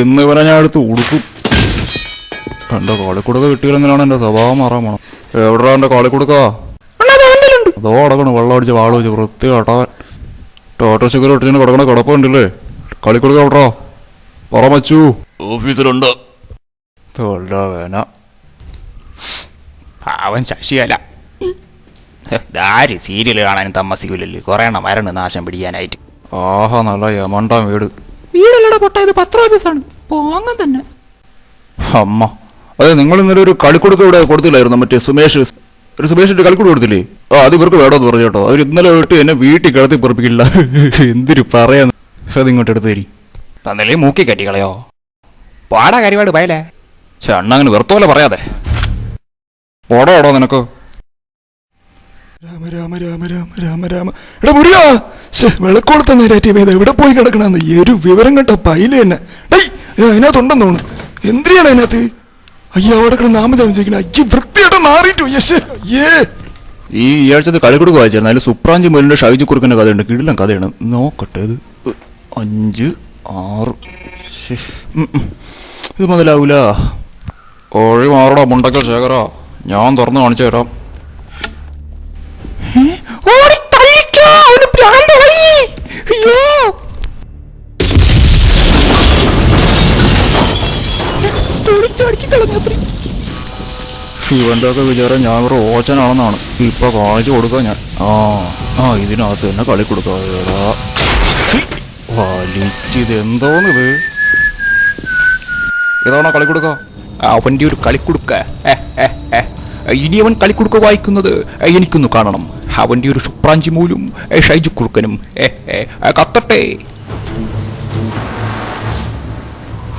ഇന്ന് ഇവരെ ഞാൻ എടുത്ത് ഉടുക്കും. എന്റെ കളിക്കുടുക്ക കിട്ടിയില്ലെങ്കിലാണ് എന്റെ സ്വഭാവം മാറാൻ പോണം. എവിടാ എന്റെ കളിക്കുടുക്കാ? അതോ അടക്കണം വെള്ളം അടിച്ച് വാള് വെച്ച് വൃത്തി കേട്ടാൻ. ടോട്ടോ ഷുഗർ ഇട്ടിന് കിടക്കണ കിടപ്പുണ്ടല്ലേ? കളിക്കുടുക്ക എവിടാ? പറ മച്ചു. ഓഫീസിലുണ്ട്. വേന അവൻ ശശിയല്ല. ആര് സീരിയൽ കാണാനും താമസിക്കൂലല്ലേ? കുറെ എണ്ണം വരണം നാശം പിടിക്കാനായിട്ട്. ആഹാ നല്ല യമണ്ടാൻ വീട്. വീടല്ലടാ പൊട്ട, ഇത് പത്ര ഓഫീസാണ്. പോങ്ങ തന്നെ. അമ്മ അതെ, നിങ്ങൾ ഇന്നലെ ഒരു കളിക്കുടുക്ക ഇവിടെ കൊടുത്തില്ലായിരുന്നു? മറ്റേ സുമേഷ് കളിക്കുടു കൊടുത്തില്ലേ? അത് ഇവർക്ക് വേണമെന്ന് പറഞ്ഞു കേട്ടോ. അവർ ഇന്നലെ വിട്ട് എന്നെ വീട്ടിൽ കിടത്തി പൊറപ്പിക്കില്ല. എന്തിനു പറയാന്ന്. അതിങ്ങോട്ട് എടുത്ത് തരി. തന്നല്ലേ മൂക്കി കെട്ടിക്കളയോ? പാടാ കരിപാട് പയലേ. അണ്ണ അങ്ങനെ വെറുത്തോലെ പറയാതെ. ഓടോ നിനക്ക്. രാമ രാമ രാമ രാമ രാമ രാമ. എടാ മുരുകാ, വിളക്കോളത്തെ നേരാറ്റിയത് എവിടെ പോയി കിടക്കണെന്ന് ഒരു വിവരം കേട്ട പൈല് തന്നെ. അതിനകത്തുണ്ടെന്ന് തോന്നുന്നു. എന്തിനാണ് അതിനകത്ത്? അയ്യോ അവിടെ കിടന്ന് നാമജാപം ചോദിക്കണേ. അയ്യ വൃത്തിയായിട്ട് മാറിയിട്ടു. അയ്യേ ഈ ആഴ്ചത്തെ കളിക്കുടുക്ക വായിച്ചായിരുന്നു. അതിൽ സുപ്രാഞ്ചി മുരളിന്റെ ഷൈജു കുറുക്കന്റെ കഥയുണ്ട്. കിടിലം കഥയാണ്. നോക്കട്ടെ. ഇത് 5, 6. ഇത് മുതലാവൂല. ഓഴി മാറടാ മുണ്ടക്കൽ ശേഖര. ഞാൻ തുറന്നു കാണിച്ചു തരാം. ഇവന്റെ ഒക്കെ വിചാരം ഞാൻ ഒരു ഓച്ചനാണെന്നാണ്. ഇപ്പൊ കാണിച്ചു കൊടുക്കാം ഞാൻ. ഇതിനകത്ത് തന്നെ കളി കൊടുക്കാം. വലിച്ചിത് എന്തോന്നിത്? ഇതാണോ കളി കൊടുക്ക? അവന്റെ ഒരു കളിക്കുടുക്ക. ഇനി അവൻ കളിക്കുടുക്ക വായിക്കുന്നത് എനിക്കൊന്ന് കാണണം. അവന്റെ ഒരു സുപ്രാഞ്ചി മൂലും ഷൈജു കുറുക്കനും കത്തട്ടെ.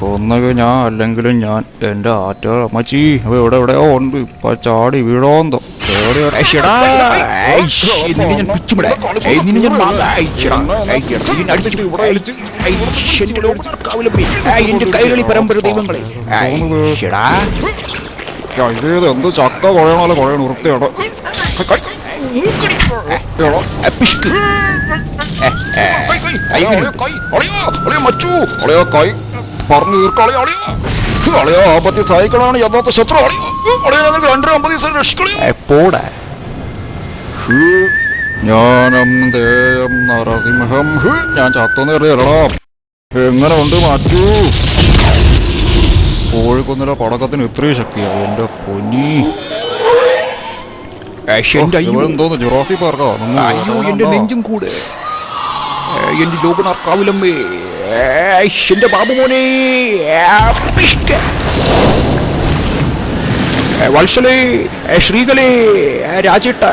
ഒന്നൊക്കെ ഞാൻ അല്ലെങ്കിലും ഞാൻ. എന്റെ ആറ്റ അമ്മച്ചി എവിടെയോ ഉണ്ട്. ഇപ്പൊ ചാടി വീഴോന്തോ. കൈരളി പരമ്പര ദൈവങ്ങളെ. എന്ത് ചക്ക കുഴയണല്ലോ കുഴയണ വൃത്തിയോടെ. കൈ പറഞ്ഞു തീർക്കളയോ? ആപത്തി സഹായിക്കണമാണ് യഥാർത്ഥ ശത്രു. 250 രക്ഷിക്കളയോ? ജ്ഞാനം ദേയം നരസിംഹം. ഞാൻ ചത്തോന്ന് കരുതിയല്ലോ. എങ്ങനെ ഉണ്ട് മാറ്റൂ? കോഴിക്കൊന്നിലെ പടക്കത്തിന് ഇത്രയും ശക്തിയാ എന്റെ പൊന്നി. എന്തോന്ന് ജുറാസി പാർക്കോ? എന്റെ നെഞ്ചും കൂടെ. എന്റെ ലോകനാർക്കാവിലമ്മേ. എന്റെ ബാബുമോനെ. വത്സലേ, ശ്രീകലേ, രാജേട്ട.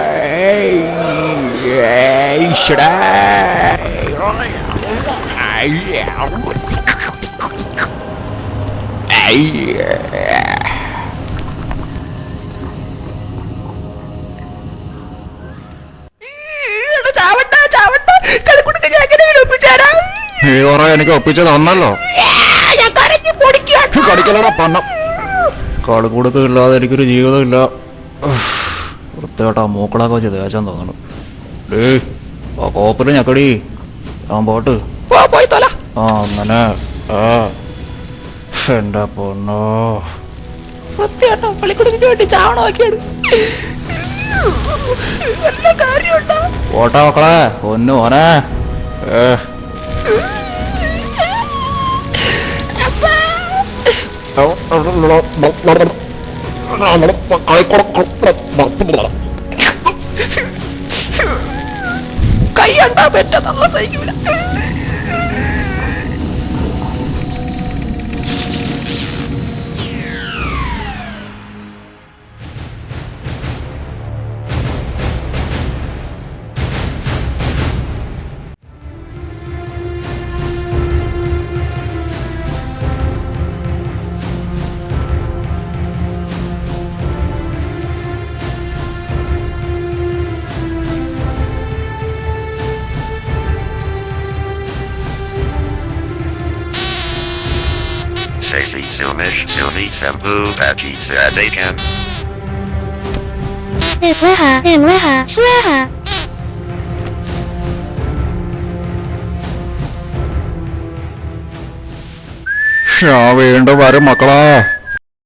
എനിക്ക് ഒപ്പിച്ച് തന്നല്ലോ. കടിക്കലടാ പണം. കളിക്കൂടുക്ക ഇല്ലാതെ എനിക്കൊരു ജീവിതമില്ല. വൃത്തികേട്ടാ മൂക്കളൊക്കെ വെച്ച് ദേശം തോന്നണം. ആ കോപ്പില് ഞക്കടി. ഞാൻ പോട്ട്. അങ്ങനെ എന്റെ പൊന്നോ. ഓട്ടാ മക്കളെ പൊന്നു മോനെ. കൈ കണ്ടാ പറ്റ നല്ല സഹിക്കൂല. Sexy Sumish Sumi Sambu Baji Sadakan. വീണ്ടും വരും മക്കളെ.